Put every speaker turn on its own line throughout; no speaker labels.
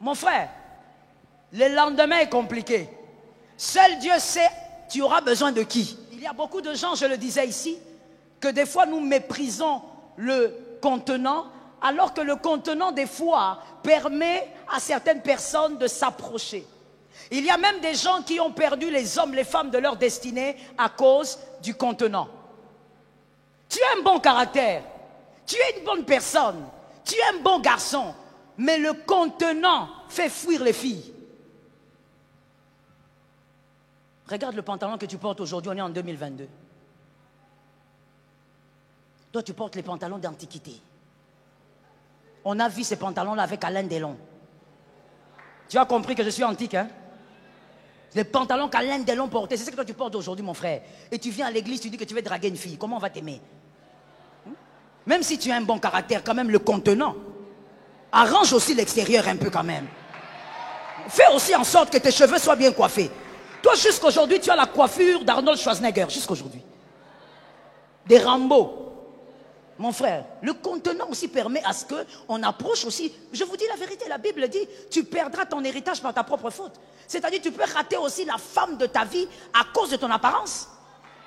Mon frère, le lendemain est compliqué. Seul Dieu sait, tu auras besoin de qui. Il y a beaucoup de gens, je le disais ici, que des fois nous méprisons le contenant, alors que le contenant des fois permet à certaines personnes de s'approcher. Il y a même des gens qui ont perdu les hommes, les femmes de leur destinée à cause du contenant. Tu as un bon caractère, tu es une bonne personne, tu es un bon garçon, mais le contenant fait fuir les filles. Regarde le pantalon que tu portes aujourd'hui, on est en 2022. Toi, tu portes les pantalons d'antiquité. On a vu ces pantalons-là avec Alain Delon. Tu as compris que je suis antique, hein? Les pantalons qu'Alain Delon portait, c'est ce que toi tu portes aujourd'hui, mon frère. Et tu viens à l'église, tu dis que tu veux draguer une fille. Comment on va t'aimer? Même si tu as un bon caractère, quand même, le contenant. Arrange aussi l'extérieur un peu quand même. Fais aussi en sorte que tes cheveux soient bien coiffés. Toi, jusqu'aujourd'hui, tu as la coiffure d'Arnold Schwarzenegger, jusqu'aujourd'hui. Des Rambo. Mon frère, le contenant aussi permet à ce qu'on approche aussi. Je vous dis la vérité, la Bible dit, tu perdras ton héritage par ta propre faute. C'est-à-dire, tu peux rater aussi la femme de ta vie à cause de ton apparence.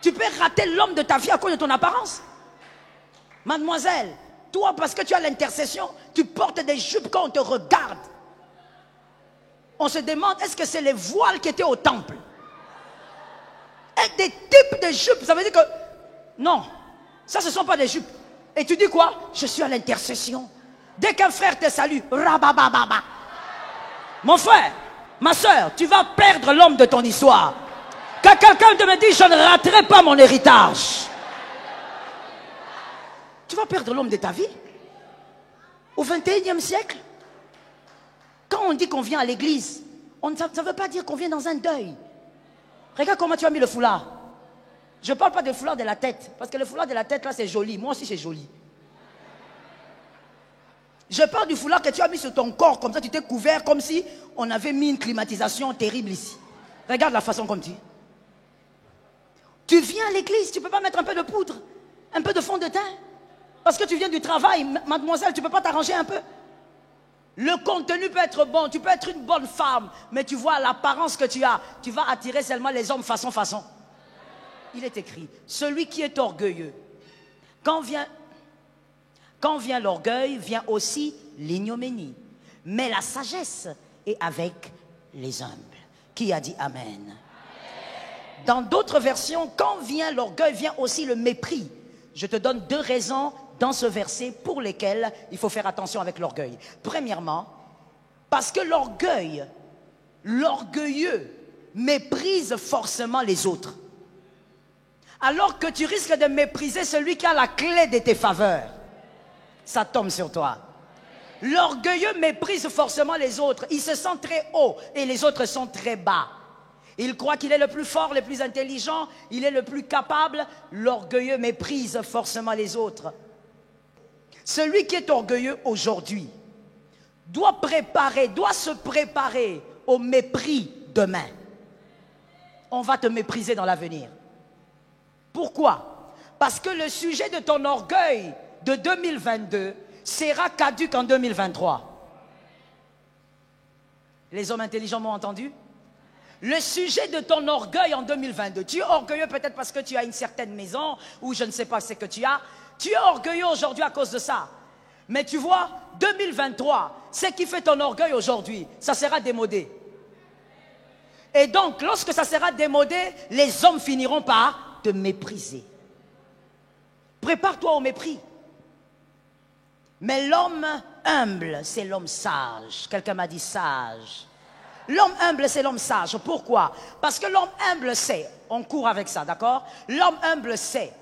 Tu peux rater l'homme de ta vie à cause de ton apparence. Mademoiselle, toi, parce que tu as l'intercession, tu portes des jupes quand on te regarde. On se demande, est-ce que c'est les voiles qui étaient au temple? Et des types de jupes, ça veut dire que... Non, ça ce ne sont pas des jupes. Et tu dis quoi? Je suis à l'intercession. Dès qu'un frère te salue, rababababa. Mon frère, ma soeur, tu vas perdre l'homme de ton histoire. Quand quelqu'un te me dit, je ne raterai pas mon héritage. Tu vas perdre l'homme de ta vie. Au 21e siècle, quand on dit qu'on vient à l'église, ça ne veut pas dire qu'on vient dans un deuil. Regarde comment tu as mis le foulard. Je ne parle pas de foulard de la tête, parce que le foulard de la tête, là, c'est joli. Moi aussi, c'est joli. Je parle du foulard que tu as mis sur ton corps, comme ça, tu t'es couvert, comme si on avait mis une climatisation terrible ici. Regarde la façon comme tu es. Tu viens à l'église, tu ne peux pas mettre un peu de poudre, un peu de fond de teint, parce que tu viens du travail, mademoiselle, tu ne peux pas t'arranger un peu. Le contenu peut être bon, tu peux être une bonne femme, mais tu vois l'apparence que tu as, tu vas attirer seulement les hommes façon. Il est écrit, celui qui est orgueilleux, quand vient l'orgueil, vient aussi l'ignominie. Mais la sagesse est avec les humbles. Qui a dit Amen? Amen. Dans d'autres versions, quand vient l'orgueil, vient aussi le mépris. Je te donne 2 raisons dans ce verset pour lesquelles il faut faire attention avec l'orgueil. Premièrement, parce que l'orgueilleux méprise forcément les autres. Alors que tu risques de mépriser celui qui a la clé de tes faveurs. Ça tombe sur toi. L'orgueilleux méprise forcément les autres. Il se sent très haut et les autres sont très bas. Il croit qu'il est le plus fort, le plus intelligent, il est le plus capable. L'orgueilleux méprise forcément les autres. Celui qui est orgueilleux aujourd'hui doit se préparer au mépris demain. On va te mépriser dans l'avenir. Pourquoi? Parce que le sujet de ton orgueil de 2022 sera caduc en 2023. Les hommes intelligents m'ont entendu? Le sujet de ton orgueil en 2022. Tu es orgueilleux peut-être parce que tu as une certaine maison ou je ne sais pas ce que tu as. Tu es orgueilleux aujourd'hui à cause de ça. Mais tu vois, 2023, ce qui fait ton orgueil aujourd'hui, ça sera démodé. Et donc, lorsque ça sera démodé, les hommes finiront par te mépriser. Prépare-toi au mépris. Mais l'homme humble, c'est l'homme sage. Quelqu'un m'a dit sage. L'homme humble, c'est l'homme sage. Pourquoi? Parce que l'homme humble sait, on court avec ça, d'accord? L'homme humble sait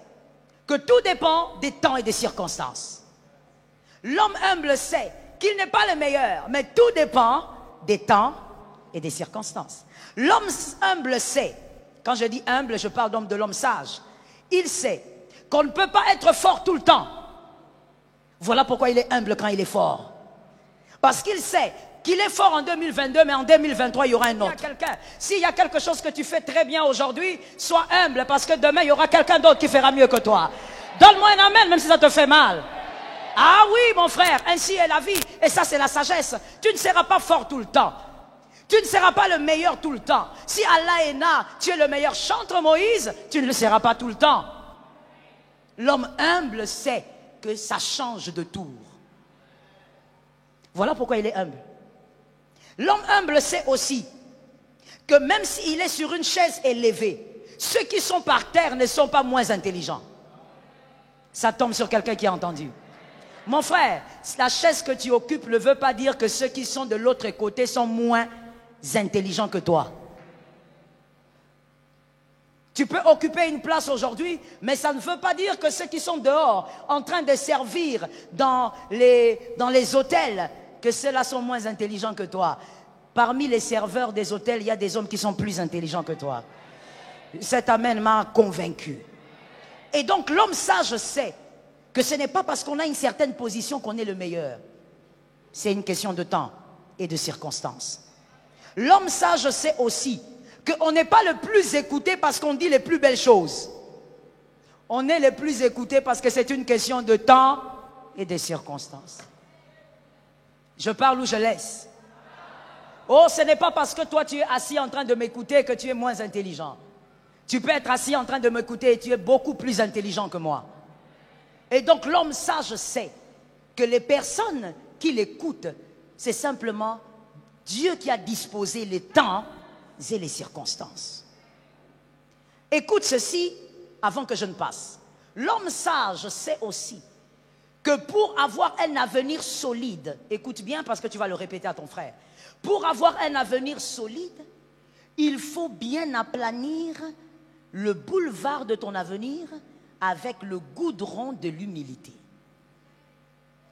que tout dépend des temps et des circonstances. L'homme humble sait qu'il n'est pas le meilleur, mais tout dépend des temps et des circonstances. L'homme humble sait, quand je dis humble, je parle donc de l'homme sage, il sait qu'on ne peut pas être fort tout le temps. Voilà pourquoi il est humble quand il est fort. Parce qu'il sait qu'il est fort en 2022, mais en 2023, il y aura un autre. S'il y a quelque chose que tu fais très bien aujourd'hui, sois humble, parce que demain, il y aura quelqu'un d'autre qui fera mieux que toi. Donne-moi un amen, même si ça te fait mal. Ah oui, mon frère, ainsi est la vie. Et ça, c'est la sagesse. Tu ne seras pas fort tout le temps. Tu ne seras pas le meilleur tout le temps. Si Allah est là, tu es le meilleur chanteur Moïse, tu ne le seras pas tout le temps. L'homme humble sait que ça change de tour. Voilà pourquoi il est humble. L'homme humble sait aussi que même s'il est sur une chaise élevée, ceux qui sont par terre ne sont pas moins intelligents. Ça tombe sur quelqu'un qui a entendu. Mon frère, la chaise que tu occupes ne veut pas dire que ceux qui sont de l'autre côté sont moins intelligents que toi. Tu peux occuper une place aujourd'hui, mais ça ne veut pas dire que ceux qui sont dehors, en train de servir dans les hôtels, que ceux-là sont moins intelligents que toi. Parmi les serveurs des hôtels, il y a des hommes qui sont plus intelligents que toi. Cet amen m'a convaincu. Et donc l'homme sage sait que ce n'est pas parce qu'on a une certaine position qu'on est le meilleur. C'est une question de temps et de circonstances. L'homme sage sait aussi qu'on n'est pas le plus écouté parce qu'on dit les plus belles choses. On est le plus écouté parce que c'est une question de temps et de circonstances. Je parle ou je laisse. Oh, ce n'est pas parce que toi tu es assis en train de m'écouter que tu es moins intelligent. Tu peux être assis en train de m'écouter et tu es beaucoup plus intelligent que moi. Et donc l'homme sage sait que les personnes qui l'écoutent, c'est simplement Dieu qui a disposé les temps et les circonstances. Écoute ceci avant que je ne passe. L'homme sage sait aussi que pour avoir un avenir solide, écoute bien parce que tu vas le répéter à ton frère, pour avoir un avenir solide, il faut bien aplanir le boulevard de ton avenir avec le goudron de l'humilité.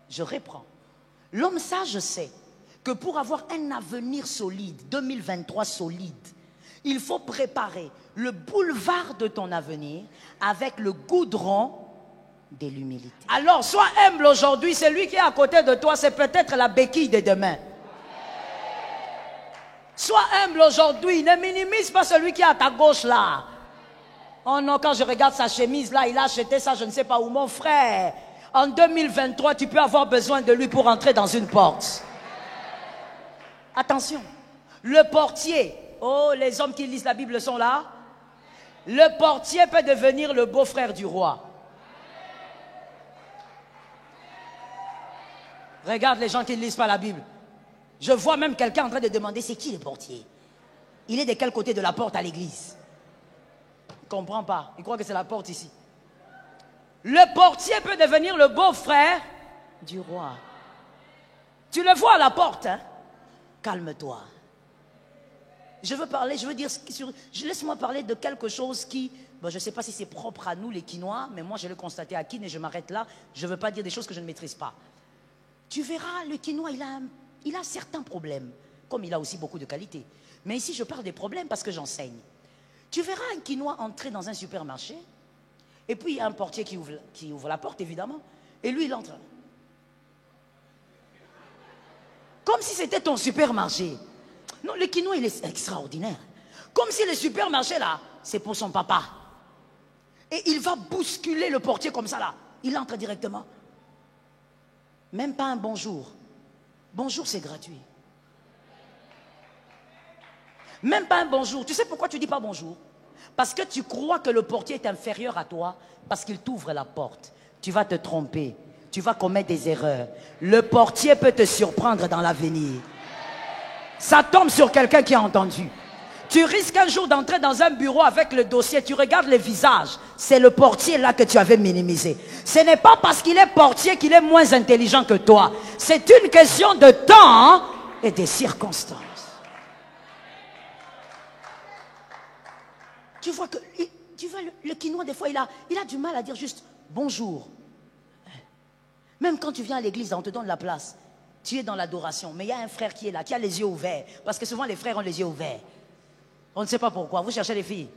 Je reprends. L'homme sage sait que pour avoir un avenir solide, 2023 solide, il faut préparer le boulevard de ton avenir avec le goudron de l'humilité. Alors, sois humble aujourd'hui, celui qui est à côté de toi, c'est peut-être la béquille de demain. Sois humble aujourd'hui, ne minimise pas celui qui est à ta gauche là. Oh non, quand je regarde sa chemise là, il a acheté ça, je ne sais pas où. Mon frère, en 2023, tu peux avoir besoin de lui pour entrer dans une porte. Attention, le portier, oh les hommes qui lisent la Bible sont là. Le portier peut devenir le beau-frère du roi. Regarde les gens qui ne lisent pas la Bible. Je vois même quelqu'un en train de demander c'est qui le portier? Il est de quel côté de la porte à l'église? Il ne comprend pas. Il croit que c'est la porte ici. Le portier peut devenir le beau-frère du roi. Tu le vois à la porte, hein? Calme-toi. Je veux parler, je veux dire, laisse-moi parler de quelque chose qui, bon, je ne sais pas si c'est propre à nous les Quinois, mais moi je l'ai constaté à Kin et je m'arrête là. Je ne veux pas dire des choses que je ne maîtrise pas. Tu verras, le Quinois, il a certains problèmes, comme il a aussi beaucoup de qualités. Mais ici, je parle des problèmes parce que j'enseigne. Tu verras un Quinois entrer dans un supermarché, et puis il y a un portier qui ouvre la porte, évidemment, et lui, il entre. Comme si c'était ton supermarché. Non, le Quinois, il est extraordinaire. Comme si le supermarché, là, c'est pour son papa. Et il va bousculer le portier comme ça, là. Il entre directement. Même pas un bonjour. Bonjour, c'est gratuit. Même pas un bonjour. Tu sais pourquoi tu dis pas bonjour? Parce que tu crois que le portier est inférieur à toi, parce qu'il t'ouvre la porte. Tu vas te tromper. Tu vas commettre des erreurs. Le portier peut te surprendre dans l'avenir. Ça tombe sur quelqu'un qui a entendu. Tu risques un jour d'entrer dans un bureau avec le dossier, tu regardes le visage, c'est le portier là que tu avais minimisé. Ce n'est pas parce qu'il est portier qu'il est moins intelligent que toi. C'est une question de temps et des circonstances. Tu vois que le Quinois, des fois, il a du mal à dire juste bonjour. Même quand tu viens à l'église, on te donne la place. Tu es dans l'adoration, mais il y a un frère qui est là, qui a les yeux ouverts. Parce que souvent, les frères ont les yeux ouverts. On ne sait pas pourquoi. Vous cherchez les filles.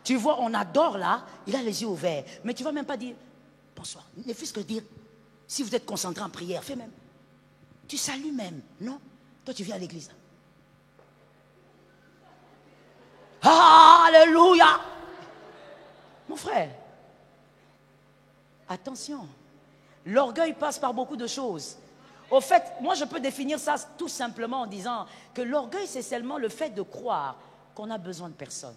Tu vois, on adore là, il a les yeux ouverts. Mais tu ne vas même pas dire bonsoir. Ne fût-ce que dire, si vous êtes concentré en prière, fais même. Tu salues même, non? Toi, tu viens à l'église. Alléluia! Mon frère, attention. L'orgueil passe par beaucoup de choses. Au fait, moi je peux définir ça tout simplement en disant que l'orgueil c'est seulement le fait de croire qu'on a besoin de personne.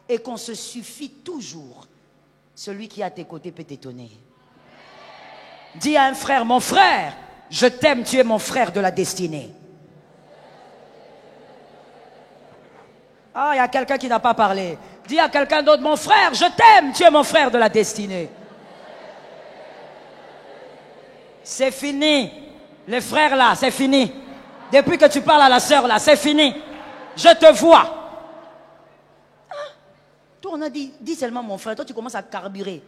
Et qu'on se suffit toujours. Celui qui est à tes côtés peut t'étonner. Dis à un frère, mon frère, je t'aime, tu es mon frère de la destinée. Ah, il y a quelqu'un qui n'a pas parlé. Dis à quelqu'un d'autre, mon frère, je t'aime, tu es mon frère de la destinée. C'est fini. Les frères là, c'est fini. Depuis que tu parles à la sœur là, c'est fini. Je te vois. Toi, on a dit, dis seulement mon frère. Toi, tu commences à carburer.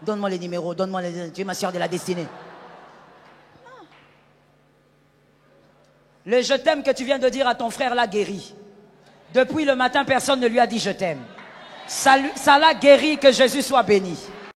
Donne-moi les numéros, donne-moi les... Tu es ma sœur de la destinée. Le je t'aime que tu viens de dire à ton frère l'a guéri. Depuis le matin, personne ne lui a dit je t'aime. Ça l'a guéri, que Jésus soit béni.